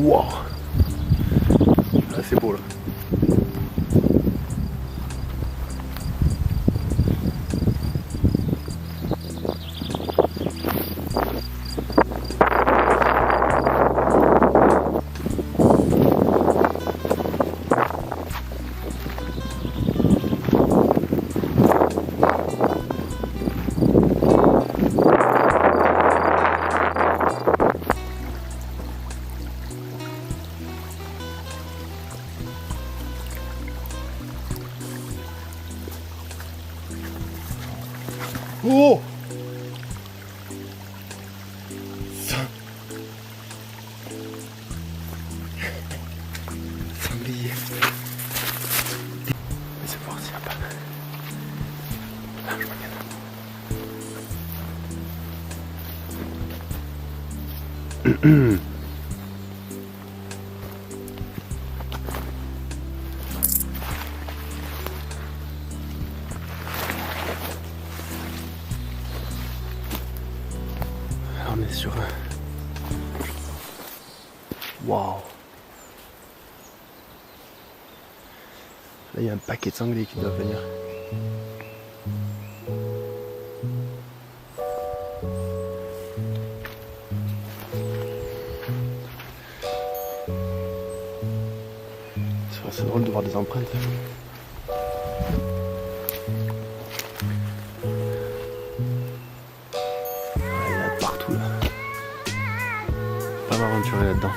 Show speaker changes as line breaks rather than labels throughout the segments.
Wow, là c'est beau là. Oh, sanglier. C'est voir s'il n'y a pas. Là, je regarde. On est sur un... Waouh. Là il y a un paquet de sangliers qui doivent venir. C'est drôle de voir des empreintes. Partout là. Pas m'aventurer là-dedans.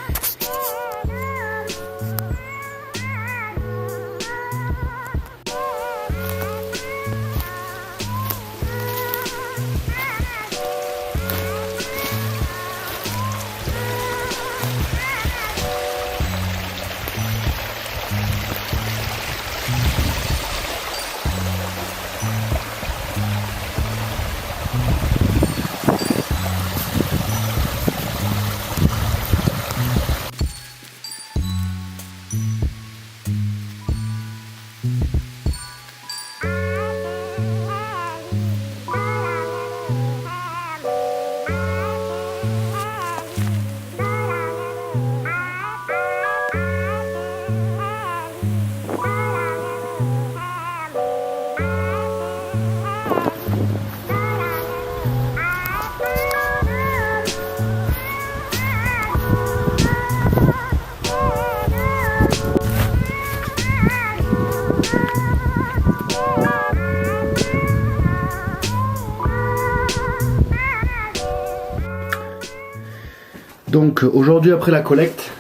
Donc aujourd'hui après la collecte,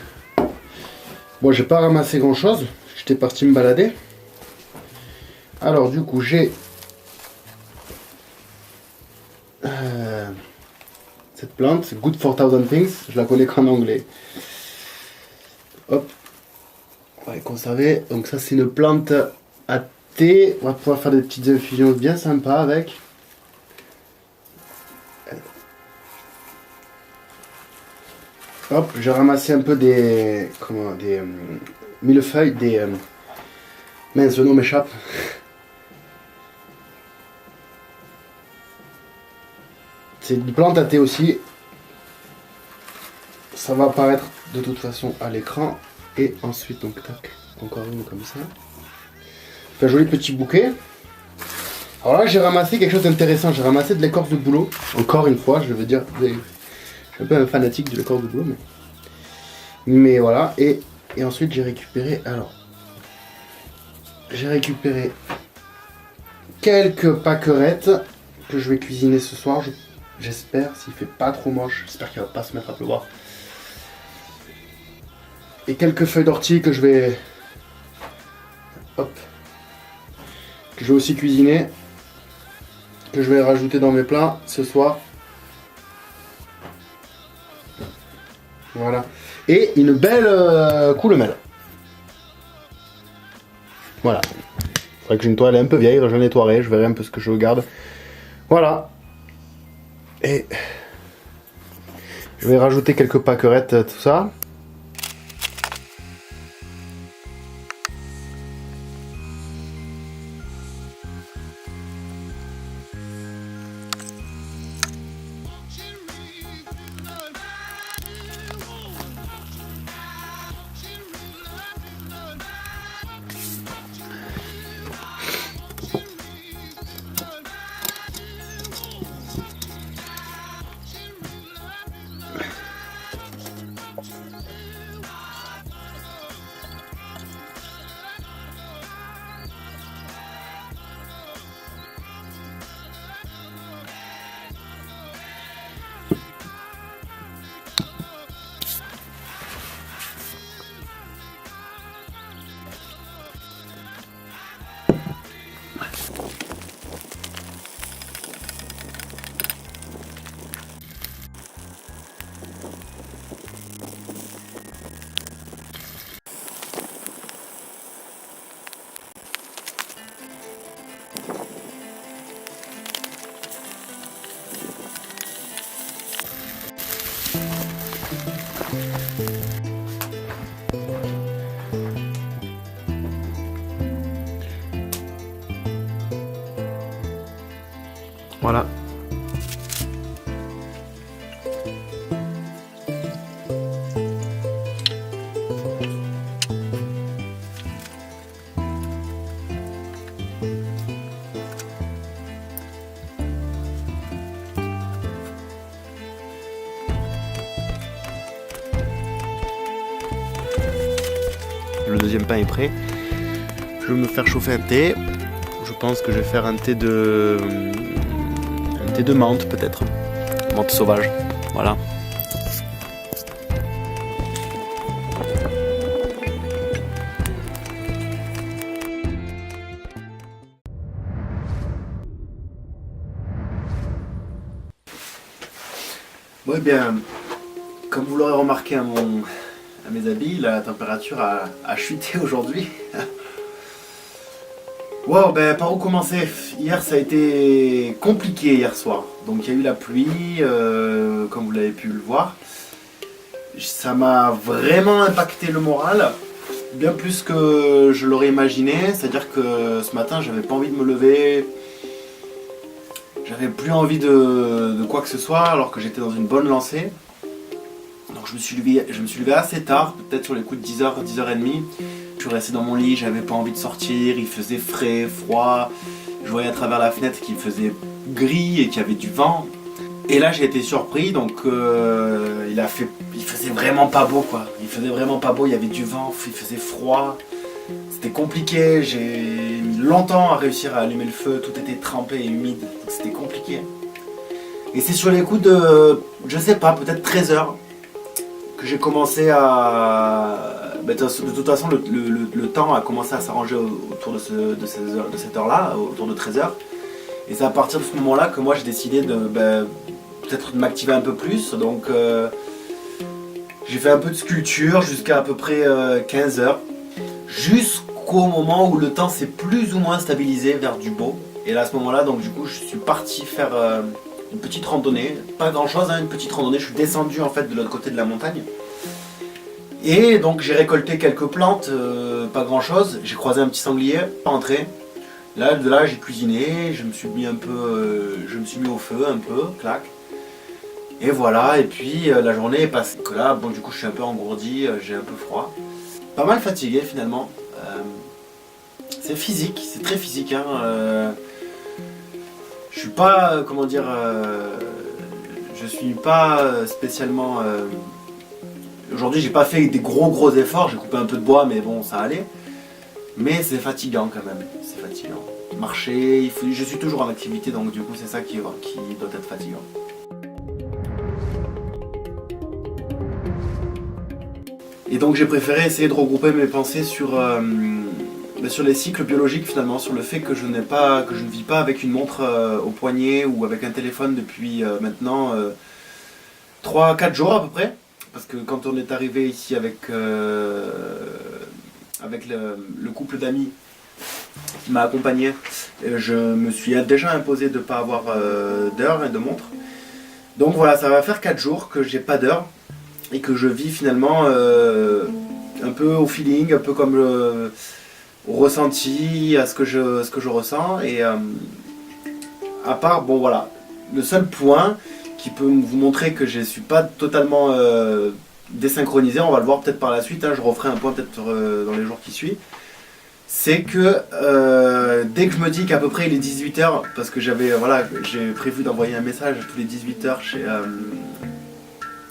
bon j'ai pas ramassé grand chose, j'étais parti me balader. Alors du coup j'ai cette plante, Good for Thousand Things, je la connais qu'en anglais. Hop, on va les conserver. Donc ça c'est une plante à thé, on va pouvoir faire des petites infusions bien sympas avec. Hop, j'ai ramassé un peu des millefeuilles, mince, le nom m'échappe. C'est une plante à thé aussi. Ça va apparaître de toute façon à l'écran. Et ensuite, donc tac, encore une comme ça. Un joli petit bouquet. Alors là, j'ai ramassé quelque chose d'intéressant. J'ai ramassé de l'écorce de bouleau. Encore une fois, je veux dire, je suis un peu un fanatique de l'écorce de bouleau, mais voilà. Et ensuite, j'ai récupéré alors j'ai récupéré quelques pâquerettes que je vais cuisiner ce soir. J'espère, s'il fait pas trop moche, j'espère qu'il va pas se mettre à pleuvoir. Et quelques feuilles d'ortie que je vais... Hop. Que je vais aussi cuisiner. Que je vais rajouter dans mes plats ce soir. Voilà. Et une belle coulemelle. Voilà. C'est vrai que j'ai une toile un peu vieille, je la nettoierai, je verrai un peu ce que je garde. Voilà. Et je vais rajouter quelques pâquerettes, tout ça. Voilà. Le deuxième pain est prêt. Je vais me faire chauffer un thé. Je pense que je vais faire un thé de menthe peut-être. Menthe sauvage. Voilà. Bon, eh bien, comme vous l'aurez remarqué à mes habits, la température a chuté aujourd'hui. Wow, ben par où commencer? Hier ça a été compliqué hier soir. Donc il y a eu la pluie, comme vous l'avez pu le voir. Ça m'a vraiment impacté le moral, bien plus que je l'aurais imaginé. C'est-à-dire que ce matin j'avais pas envie de me lever. J'avais plus envie de quoi que ce soit alors que j'étais dans une bonne lancée. Donc je me suis levé assez tard, peut-être sur les coups de 10h, 10h30. Je suis resté dans mon lit, j'avais pas envie de sortir, il faisait frais, froid. Je voyais à travers la fenêtre qu'il faisait gris et qu'il y avait du vent. Et là j'ai été surpris, donc il faisait vraiment pas beau quoi. Il faisait vraiment pas beau, il y avait du vent, il faisait froid. C'était compliqué, j'ai mis longtemps à réussir à allumer le feu, tout était trempé et humide, donc c'était compliqué. Et c'est sur les coups de, je sais pas, peut-être 13h que j'ai commencé à... De toute façon, le temps a commencé à s'arranger autour de cette heure-là, autour de 13h. Et c'est à partir de ce moment-là que moi j'ai décidé de peut-être de m'activer un peu plus. Donc j'ai fait un peu de sculpture jusqu'à à peu près 15h. Jusqu'au moment où le temps s'est plus ou moins stabilisé vers du beau. Et là à ce moment-là, donc du coup je suis parti faire une petite randonnée. Pas grand-chose, hein, une petite randonnée. Je suis descendu en fait de l'autre côté de la montagne. Et donc j'ai récolté quelques plantes, pas grand chose, j'ai croisé un petit sanglier, rentré. Là, de là j'ai cuisiné, je me suis mis au feu un peu, clac. Et voilà, et puis la journée est passée. Que là, bon du coup je suis un peu engourdi, j'ai un peu froid. Pas mal fatigué finalement. C'est physique, c'est très physique. Hein, je suis pas, comment dire, je suis pas spécialement... Aujourd'hui j'ai pas fait des gros efforts, j'ai coupé un peu de bois mais bon ça allait.
mais c'est fatigant quand même, c'est fatigant. Marcher, je suis toujours en activité, donc du coup c'est ça qui doit être fatigant. Et donc j'ai préféré essayer de regrouper mes pensées sur les cycles biologiques finalement, sur le fait que je ne vis pas avec une montre au poignet ou avec un téléphone depuis maintenant 3-4 jours à peu près. Parce que quand on est arrivé ici avec le couple d'amis qui m'a accompagné, je me suis déjà imposé de ne pas avoir d'heure et de montre. Donc voilà, ça va faire 4 jours que j'ai pas d'heure et que je vis finalement un peu au feeling, un peu comme au ressenti, à ce que je ressens. Et à part, bon voilà, le seul point qui peut vous montrer que je ne suis pas totalement désynchronisé, on va le voir peut-être par la suite, hein, je referai un point peut-être dans les jours qui suivent, c'est que dès que je me dis qu'à peu près il est 18h, parce que j'ai prévu d'envoyer un message tous les 18h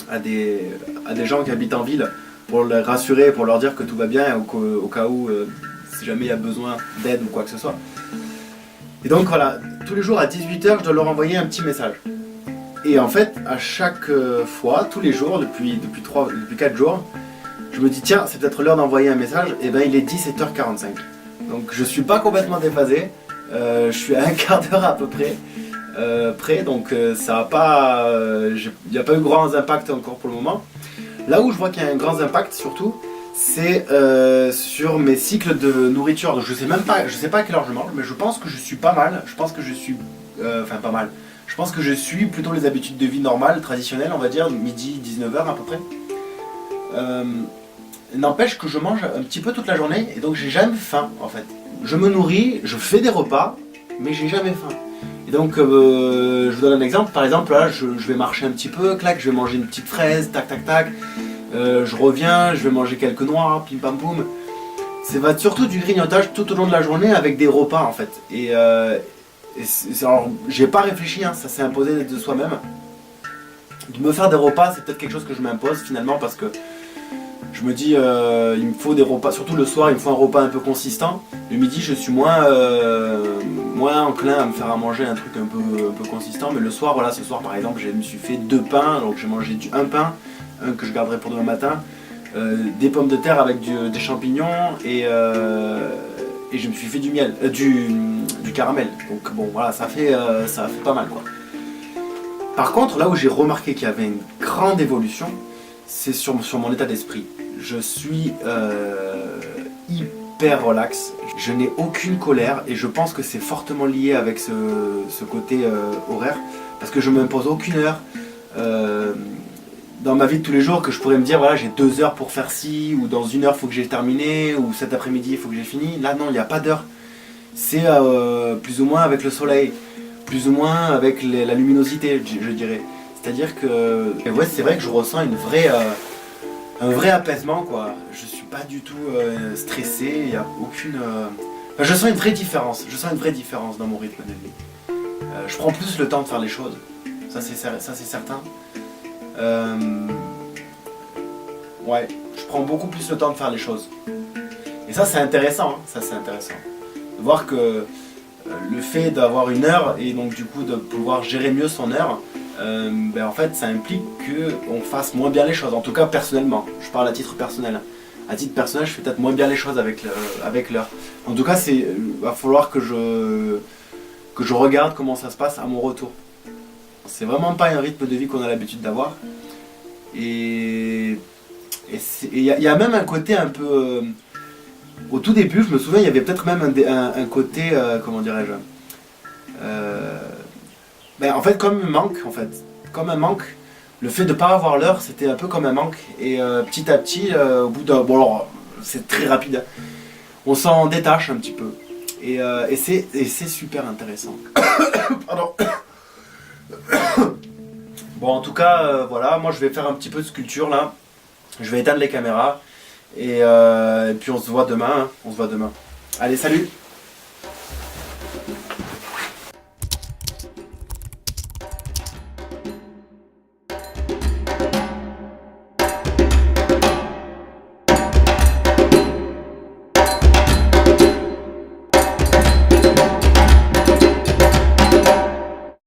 à des gens qui habitent en ville pour les rassurer, pour leur dire que tout va bien au cas où si jamais il y a besoin d'aide ou quoi que ce soit. Et donc voilà, tous les jours à 18h je dois leur envoyer un petit message. Et en fait, à chaque fois, tous les jours, depuis 4 jours, je me dis tiens, c'est peut-être l'heure d'envoyer un message, et bien il est 17h45. Donc je suis pas complètement déphasé, je suis à un quart d'heure à peu près près, donc ça va pas, il n'y a pas eu grand impact encore pour le moment. Là où je vois qu'il y a un grand impact surtout, c'est sur mes cycles de nourriture. Donc je sais pas à quelle heure je mange, mais je pense que je suis pas mal, pas mal. Je pense que je suis plutôt les habitudes de vie normales, traditionnelles, on va dire, midi, 19h à peu près. N'empêche que je mange un petit peu toute la journée et donc j'ai jamais faim en fait. Je me nourris, je fais des repas, mais j'ai jamais faim. Et donc je vous donne un exemple, par exemple là je vais marcher un petit peu, clac, je vais manger une petite fraise, tac tac tac. Je reviens, je vais manger quelques noix, pim pam poum. Ça va être surtout du grignotage tout au long de la journée avec des repas en fait. Alors, j'ai pas réfléchi, hein, ça s'est imposé de soi-même. De me faire des repas, c'est peut-être quelque chose que je m'impose finalement parce que je me dis, il me faut des repas, surtout le soir, il me faut un repas un peu consistant. Le midi, je suis moins enclin à me faire à manger un truc un peu consistant, mais le soir, voilà, ce soir par exemple, je me suis fait 2 pains, donc j'ai mangé un pain, un que je garderai pour demain matin, des pommes de terre avec des champignons et je me suis fait du miel, du caramel. Donc bon voilà, ça fait pas mal quoi. Par contre, là où j'ai remarqué qu'il y avait une grande évolution, c'est sur mon état d'esprit. Je suis hyper relax, je n'ai aucune colère et je pense que c'est fortement lié avec ce côté horaire parce que je ne m'impose aucune heure. Dans ma vie de tous les jours que je pourrais me dire voilà j'ai 2 heures pour faire ci ou dans 1 heure il faut que j'ai terminé ou cet après-midi il faut que j'ai fini. Là non, il n'y a pas d'heure. C'est plus ou moins avec le soleil, plus ou moins avec la luminosité je dirais. C'est-à-dire que ouais, c'est vrai que je ressens un vrai apaisement quoi. Je suis pas du tout stressé, il n'y a aucune... Enfin, je sens une vraie différence dans mon rythme de vie. Je prends plus le temps de faire les choses, ça c'est certain. Ouais, je prends beaucoup plus le temps de faire les choses. Et ça c'est intéressant, hein, de voir que le fait d'avoir une heure et donc du coup de pouvoir gérer mieux son heure, en fait ça implique qu'on fasse moins bien les choses, en tout cas personnellement, je parle à titre personnel. À titre personnel, je fais peut-être moins bien les choses avec l'heure. En tout cas, va falloir que je regarde comment ça se passe à mon retour. C'est vraiment pas un rythme de vie qu'on a l'habitude d'avoir. Et il y a même un côté un peu... au tout début, je me souviens, il y avait peut-être même un côté... comment dirais-je en fait, comme un manque. Le fait de ne pas avoir l'heure, c'était un peu comme un manque. Et petit à petit, au bout d'un... Bon alors, c'est très rapide. On s'en détache un petit peu. Et c'est super intéressant. Pardon. Bon, en tout cas, voilà. Moi, je vais faire un petit peu de sculpture, là. Je vais éteindre les caméras. Et puis, on se voit demain. Allez, salut!